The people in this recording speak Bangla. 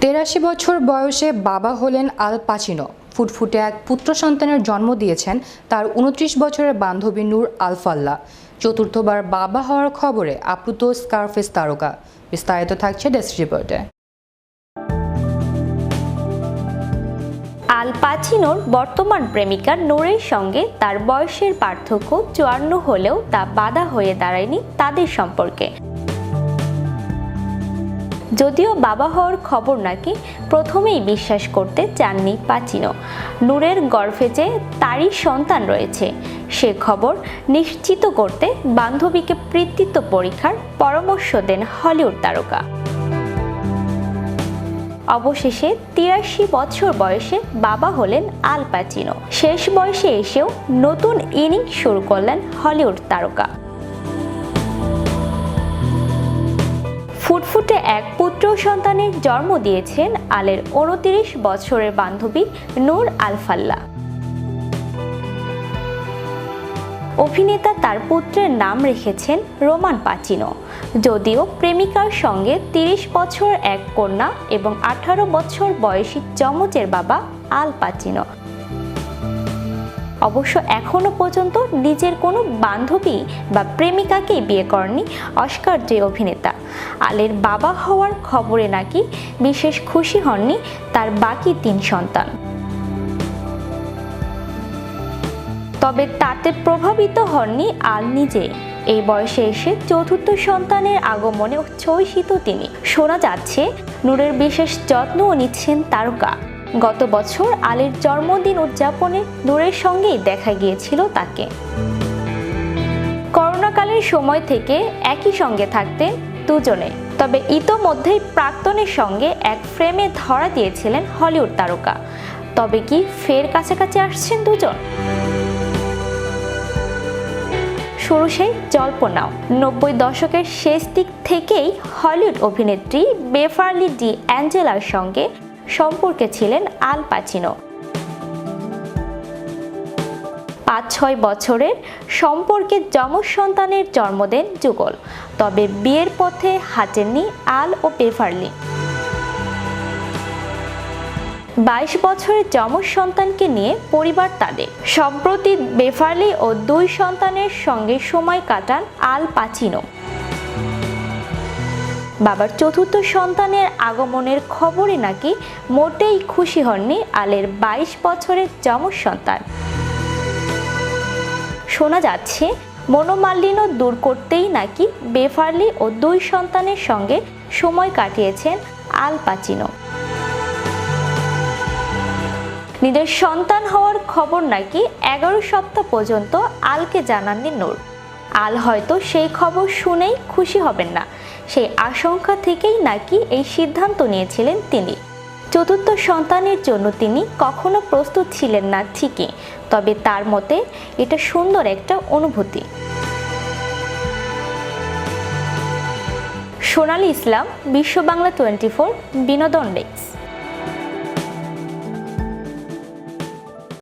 ৮৩ বছর বয়সে বাবা হলেন আল পাচিনো। ফুটফুটে এক পুত্র সন্তানের জন্ম দিয়েছেন তার ২৯ বছরের বান্ধবী নূর আল-ফাল্লাহ। চতুর্থবার বাবা হওয়ার খবরে আপ্লুত স্কারফেস তারকা। বিস্তারিত থাকছে ডেস্ক রিপোর্টে। আল পাচিনোর বর্তমান প্রেমিকা নূরের সঙ্গে তার বয়সের পার্থক্য ৫৪ হলেও তা বাধা হয়ে দাঁড়ায়নি তাদের সম্পর্কে। যদিও বাবা হওয়ার খবর নাকি প্রথমেই বিশ্বাস করতে চাননি পাচিনো। নূরের গর্ভে যে তারই সন্তান রয়েছে সে খবর নিশ্চিত করতে বান্ধবীকে পিতৃত্ব পরীক্ষার পরামর্শ দেন হলিউড তারকা। অবশেষে ৮৩ বছর বয়সে বাবা হলেন আল পাচিনো। শেষ বয়সে এসেও নতুন ইনিংস শুরু করলেন হলিউড তারকা। ফুটফুটে এক পুত্র সন্তানের জন্ম দিয়েছেন আলের ২৯ বছরের বান্ধবী নূর আল-ফাল্লাহ। অভিনেতা তার পুত্রের নাম রেখেছেন রোমান পাচিনো। যদিও প্রেমিকার সঙ্গে ৩০ বছর এক কন্যা এবং ১৮ বছর বয়সী যমজের বাবা আল পাচিনো। অবশ্য এখনো পর্যন্ত নিজের কোনো বান্ধবী বা প্রেমিকাকেই বিয়ে করেননি অস্কার জয়ী অভিনেতা। আলের বাবা হওয়ার খবরে নাকি বিশেষ খুশি হননি তার বাকি ৩ সন্তান। তবে তাতে প্রভাবিত হননি আল নিজে। এই বয়সে এসে চতুর্থ সন্তানের আগমনে উচ্ছ্বসিত তিনি। শোনা যাচ্ছে নূরের বিশেষ যত্নও নিচ্ছেন তারকা। গত বছর আলের জন্মদিন উদযাপনে নূরের সঙ্গেই দেখা গিয়েছিল তাকে। করোনাকালের সময় থেকে একই সঙ্গে থাকতেন দুজনে। তবে ইতোমধ্যেই প্রাক্তনের সঙ্গে এক ফ্রেমে ধরা দিয়েছিলেন হলিউড তারকা। তবে কি ফের কাছাকাছি আসছেন দুজন? শুরু সেই জল্পনাও। ৯০ দশকের শেষ দিক থেকেই হলিউড অভিনেত্রী বেভারলি ডি অ্যাঞ্জেলার সঙ্গে সম্পর্কে ছিলেন আল পাচিনো। ৫-৬ বছরের সম্পর্কে যমজ সন্তানের জন্ম দেন যুগল। তবে বিয়ের পথে হাঁটেননি আল ও বেভারলি। ২২ বছরের যমজ সন্তানকে নিয়ে পরিবার তাদের। সম্প্রতি বেভারলি ও ২ সন্তানের সঙ্গে সময় কাটান আল পাচিনো। বাবার চতুর্থ সন্তানের আগমনের খবরে নাকি মোটেই খুশি হননি আলের ২২ বছরের যমজ সন্তান। শোনা যাচ্ছে মনোমালিন্য দূর করতেই নাকি বেভারলি ও ২ সন্তানের সঙ্গে সময় কাটিয়েছেন আল পাচিনো। নিজের সন্তান হওয়ার খবর নাকি ১১ সপ্তাহ পর্যন্ত আলকে জানাননি নূর। আল হয়তো সেই খবর শুনেই খুশি হবেন না, সেই আশঙ্কা থেকেই নাকি এই সিদ্ধান্ত নিয়েছিলেন তিনি। চতুর্থ সন্তানের জন্য তিনি কখনো প্রস্তুত ছিলেন না ঠিকই, তবে তার মতে এটা সুন্দর একটা অনুভূতি। সোনালী ইসলাম, বিশ্ব বাংলা 24, বিনোদন ডেস্ক।